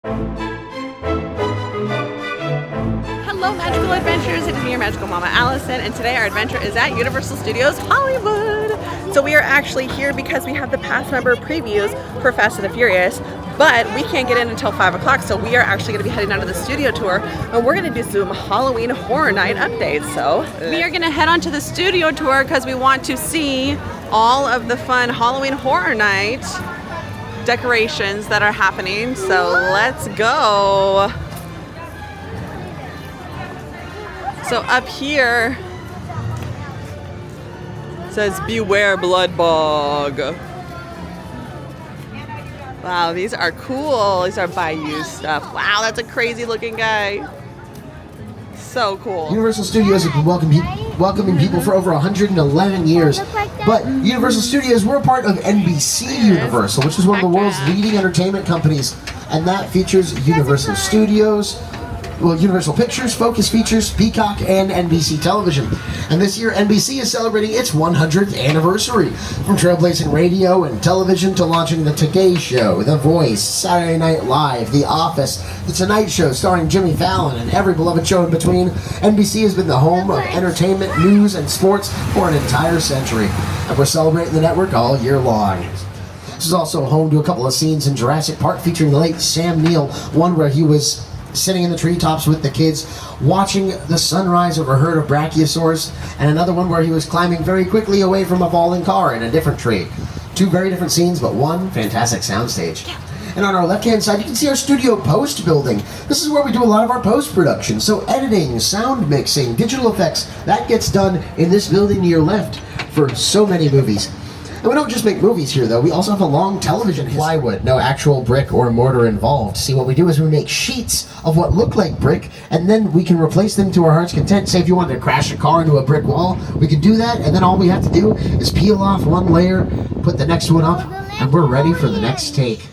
Hello magical adventurers, it is me, your magical mama Allison, and today our adventure is at Universal Studios Hollywood. So we are actually here because we have the past member previews for Fast and the Furious, but we can't get in until 5 o'clock, so we are actually going to be heading out to the studio tour, and we're going to do some Halloween Horror Night updates. So we are going to head on to the studio tour because we want to see all of the fun Halloween Horror Night decorations that are happening. So let's go. So up here says beware blood bog. Wow, these are cool. These are Bayou stuff. Wow, that's a crazy looking guy. So cool. Universal Studios has been welcoming people for over 111 years. But Universal Studios, we're a part of NBC Universal, which is one of the world's leading entertainment companies. And that features Universal Studios, Universal Pictures, Focus Features, Peacock, and NBC Television. And this year, NBC is celebrating its 100th anniversary. From trailblazing radio and television to launching The Today Show, The Voice, Saturday Night Live, The Office, The Tonight Show starring Jimmy Fallon, and every beloved show in between, NBC has been the home of entertainment, news, and sports for an entire century. And we're celebrating the network all year long. This is also home to a couple of scenes in Jurassic Park featuring the late Sam Neill, one where he was sitting in the treetops with the kids, watching the sunrise over a herd of brachiosaurs, and another one where he was climbing very quickly away from a falling car in a different tree. Two very different scenes, but one fantastic soundstage. And on our left-hand side, you can see our studio post building. This is where we do a lot of our post-production. So editing, sound mixing, digital effects, that gets done in this building to your left for so many movies. And we don't just make movies here, though. We also have a long television plywood, no actual brick or mortar involved. See, what we do is we make sheets of what look like brick, and then we can replace them to our heart's content. Say if you wanted to crash a car into a brick wall, we can do that, and then all we have to do is peel off one layer, put the next one up, and we're ready for the next take.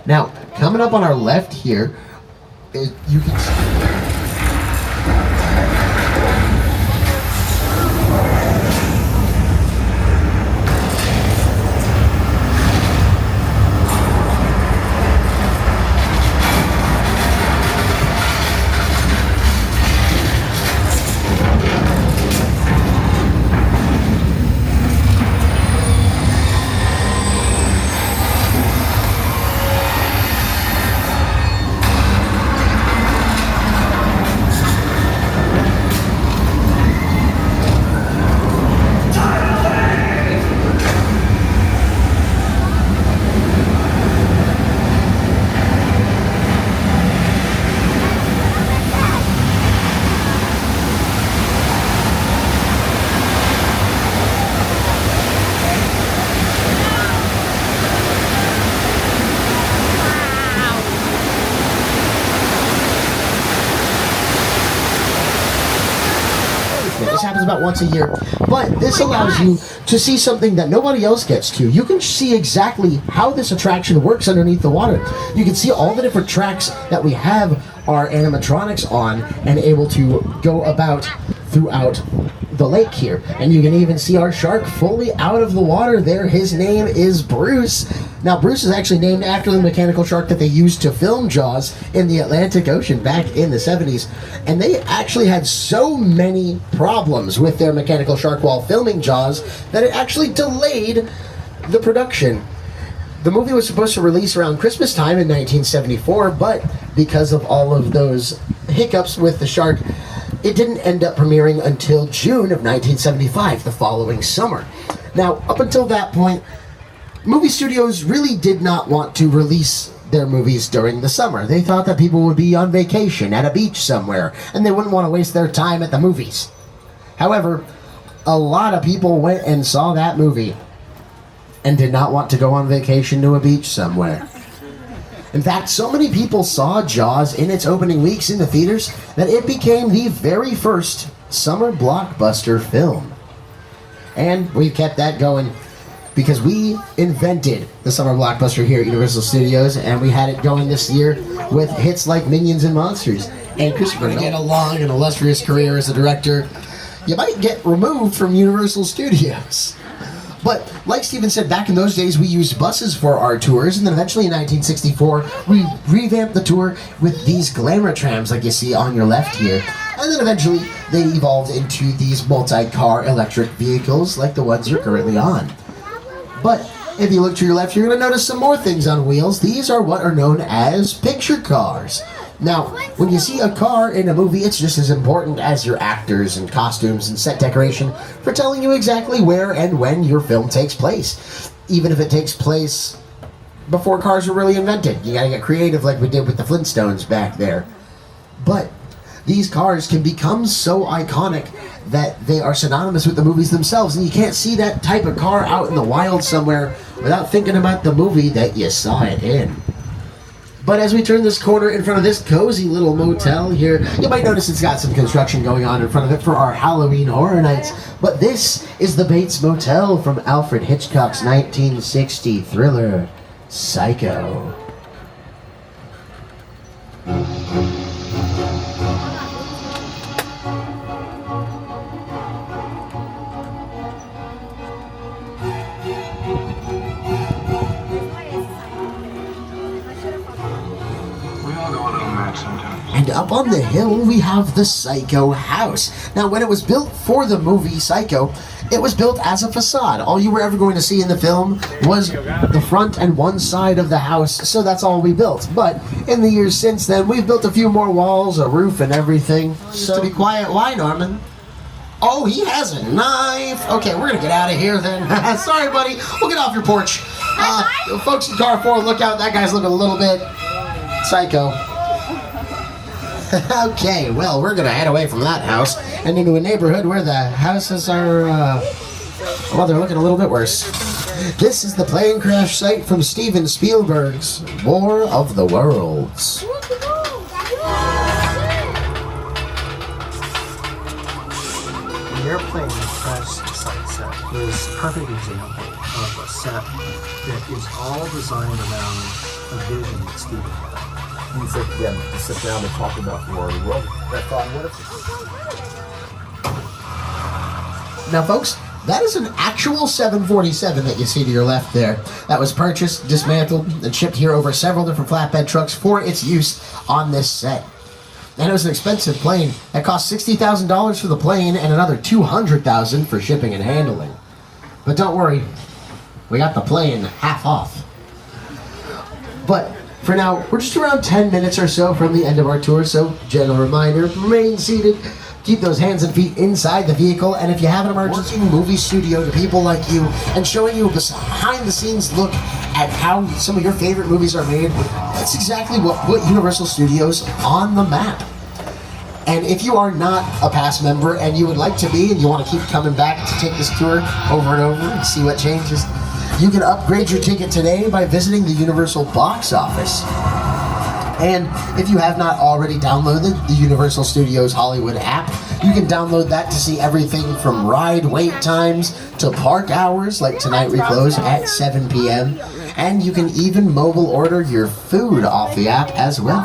Now, coming up on our left here, you can see... This happens about once a year, but this allows you to see something that nobody else gets to. You can see exactly how this attraction works underneath the water. You can see all the different tracks that we have our animatronics on and able to go about throughout the lake here. And you can even see our shark fully out of the water there. His name is Bruce. Now, Bruce is actually named after the mechanical shark that they used to film Jaws in the Atlantic Ocean back in the 70s. And they actually had so many problems with their mechanical shark while filming Jaws that it actually delayed the production. The movie was supposed to release around Christmas time in 1974, but because of all of those hiccups with the shark, it didn't end up premiering until June of 1975, the following summer. Now, up until that point, movie studios really did not want to release their movies during the summer. They thought that people would be on vacation at a beach somewhere, and they wouldn't want to waste their time at the movies. However, a lot of people went and saw that movie and did not want to go on vacation to a beach somewhere. In fact, so many people saw Jaws in its opening weeks in the theaters that it became the very first summer blockbuster film. And we've kept that going because we invented the summer blockbuster here at Universal Studios, and we had it going this year with hits like Minions and Monsters. And Christopher, to get a long and illustrious career as a director, you might get removed from Universal Studios. But like Steven said, back in those days we used buses for our tours, and then eventually in 1964 we revamped the tour with these glamour trams like you see on your left here. And then eventually they evolved into these multi-car electric vehicles like the ones you're currently on. But if you look to your left, you're going to notice some more things on wheels. These are what are known as picture cars. Now, when you see a car in a movie, it's just as important as your actors and costumes and set decoration for telling you exactly where and when your film takes place. Even if it takes place before cars were really invented. You gotta get creative like we did with the Flintstones back there. But these cars can become so iconic that they are synonymous with the movies themselves, and you can't see that type of car out in the wild somewhere without thinking about the movie that you saw it in. But as we turn this corner in front of this cozy little motel here, you might notice it's got some construction going on in front of it for our Halloween Horror Nights. But this is the Bates Motel from Alfred Hitchcock's 1960 thriller, Psycho. And up on the hill, we have the Psycho house. Now, when it was built for the movie Psycho, it was built as a facade. All you were ever going to see in the film was the front and one side of the house, so that's all we built. But in the years since then, we've built a few more walls, a roof, and everything. So be quiet. Why, Norman? Oh, he has a knife. Okay, we're going to get out of here then. Sorry, buddy. We'll get off your porch. Folks in car 4, look out. That guy's looking a little bit psycho. Okay, well, we're going to head away from that house and into a neighborhood where the houses are, well, they're looking a little bit worse. This is the plane crash site from Steven Spielberg's War of the Worlds. The airplane crash site set is a perfect example of a set that is all designed around a vision that Steven had. You said them to sit down and talk about War of the World. I thought, what if... Now, folks, that is an actual 747 that you see to your left there. That was purchased, dismantled, and shipped here over several different flatbed trucks for its use on this set. And it was an expensive plane. That cost $60,000 for the plane and another $200,000 for shipping and handling. But don't worry, we got the plane half off. But for now, we're just around 10 minutes or so from the end of our tour, so gentle reminder, remain seated, keep those hands and feet inside the vehicle, and if you have an emergency movie studio to people like you, and showing you a behind-the-scenes look at how some of your favorite movies are made, that's exactly what put Universal Studios on the map. And if you are not a past member and you would like to be, and you want to keep coming back to take this tour over and over and see what changes, you can upgrade your ticket today by visiting the Universal box office. And if you have not already downloaded the Universal Studios Hollywood app, you can download that to see everything from ride wait times to park hours, like tonight we close at 7 p.m. And you can even mobile order your food off the app as well.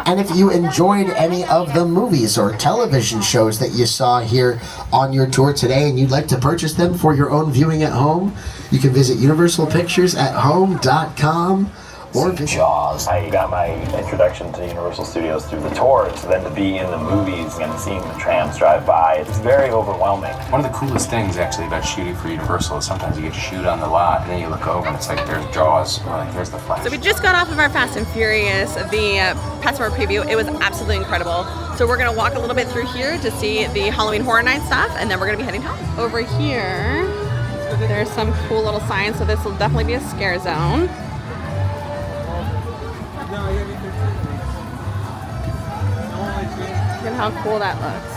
And if you enjoyed any of the movies or television shows that you saw here on your tour today and you'd like to purchase them for your own viewing at home, you can visit universalpicturesathome.com or Jaws. I got my introduction to Universal Studios through the tour, so then to be in the movies and seeing the trams drive by, it's very overwhelming. One of the coolest things actually about shooting for Universal is sometimes you get to shoot on the lot and then you look over and it's like there's Jaws, or like there's the Flash. So we just got off of our Fast and Furious, the past summer preview. It was absolutely incredible. So we're gonna walk a little bit through here to see the Halloween Horror Night stuff, and then we're gonna be heading home. Over here, there's some cool little signs, so this will definitely be a scare zone. Look at how cool that looks.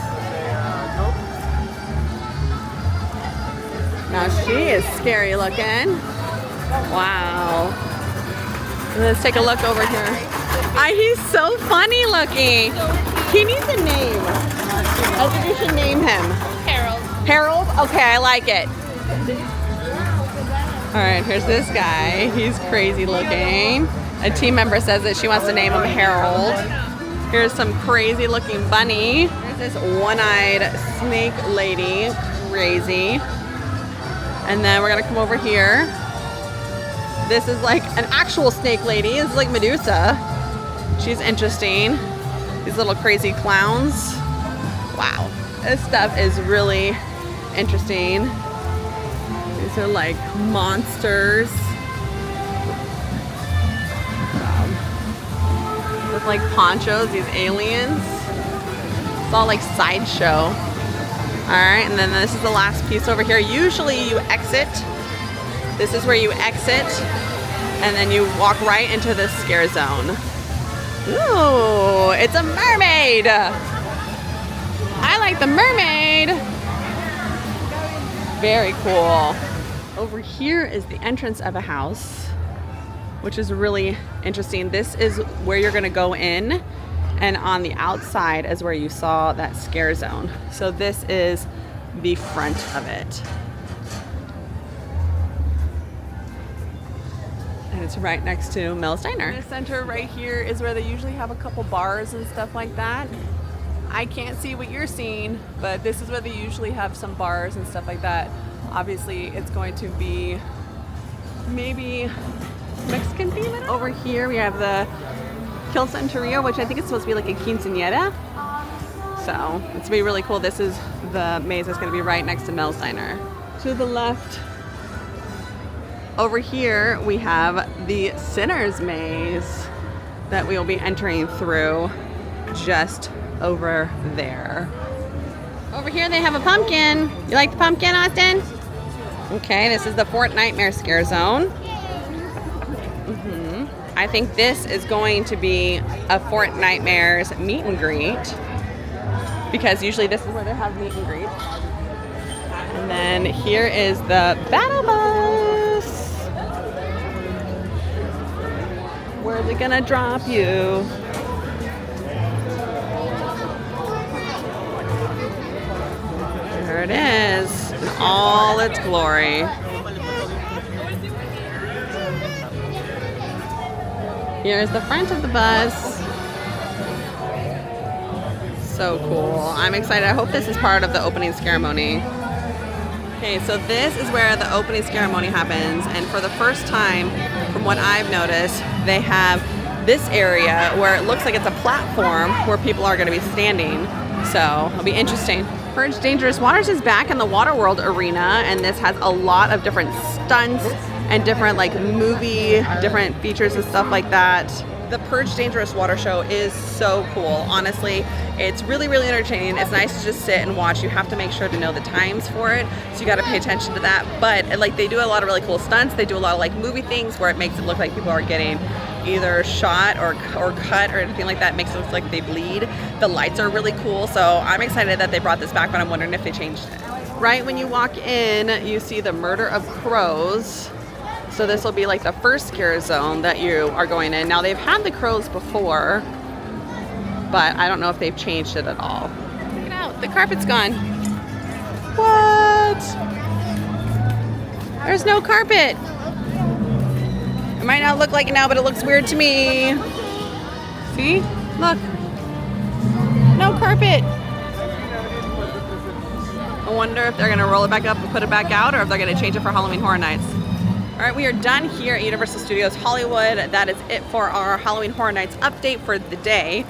Now she is scary looking. Wow. Let's take a look over here. He's so funny looking. He needs a name. I think you should name him. Harold. Harold? Okay, I like it. Alright, here's this guy. He's crazy looking. A team member says that she wants to name him Harold. Here's some crazy looking bunny. There's this one-eyed snake lady. Crazy. And then we're gonna come over here. This is like an actual snake lady. This is like Medusa. She's interesting. These little crazy clowns. Wow, this stuff is really interesting. These are like monsters. With like ponchos, these aliens. It's all like sideshow. Alright, and then this is the last piece over here. Usually you exit. This is where you exit, and then you walk right into the scare zone. Ooh, it's a mermaid! I like the mermaid! Very cool. Over here is the entrance of a house, which is really interesting. This is where you're gonna go in, and on the outside is where you saw that scare zone. So this is the front of it. And it's right next to Mel's Diner. The center right here is where they usually have a couple bars and stuff like that. I can't see what you're seeing, but this is where they usually have some bars and stuff like that. Obviously, it's going to be maybe Mexican theme. Over here, we have the Kill Centuria, which I think is supposed to be like a quinceañera. So it's gonna be really cool. This is the maze that's gonna be right next to Mel's Diner. To the left, over here, we have the Sinner's Maze that we will be entering through just over there. Over here, they have a pumpkin. You like the pumpkin, Austin? Okay, this is the Fortnitemares scare zone. I think this is going to be a Fortnitemares meet and greet, because usually this is where they have meet and greet. And then here is the battle bus. Where's it gonna drop you? There it is, in all its glory. Here's the front of the bus. So cool. I'm excited. I hope this is part of the opening ceremony. Okay, so this is where the opening ceremony happens, and for the first time, from what I've noticed, they have this area where it looks like it's a platform where people are going to be standing. So it'll be interesting. Purge Dangerous Waters is back in the Waterworld arena, and this has a lot of different stunts and different like movie, different features and stuff like that. The Purge Dangerous Water Show is so cool. Honestly, it's really, really entertaining. It's nice to just sit and watch. You have to make sure to know the times for it, so you got to pay attention to that. But like, they do a lot of really cool stunts. They do a lot of like movie things where it makes it look like people are getting either shot or cut or anything like that. It makes it look like they bleed. The lights are really cool, so I'm excited that they brought this back, but I'm wondering if they changed it. Right when you walk in, you see the Murder of Crowz. So this will be like the first scare zone that you are going in. Now they've had the crows before, but I don't know if they've changed it at all. Check it out, the carpet's gone. What? There's no carpet. It might not look like it now, but it looks weird to me. See? Look. No carpet. I wonder if they're gonna roll it back up and put it back out, or if they're gonna change it for Halloween Horror Nights. All right, we are done here at Universal Studios Hollywood. That is it for our Halloween Horror Nights update for the day.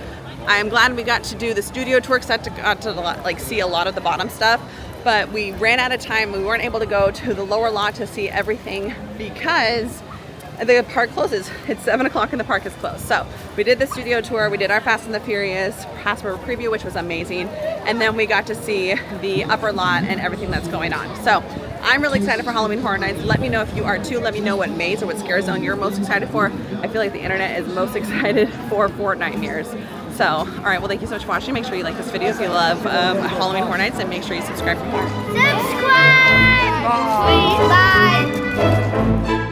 I'm glad we got to do the studio tour, because I got to like see a lot of the bottom stuff, but we ran out of time. We weren't able to go to the lower lot to see everything because the park closes. It's 7 o'clock and the park is closed. So we did the studio tour, we did our Fast and the Furious Passport preview, which was amazing, and then we got to see the upper lot and everything that's going on. So I'm really excited for Halloween Horror Nights. Let me know if you are too. Let me know what maze or what scare zone you're most excited for. I feel like the internet is most excited for Fortnitemares. So, all right, well, thank you so much for watching. Make sure you like this video if you love Halloween Horror Nights, and make sure you subscribe for more. Subscribe! Bye! Bye!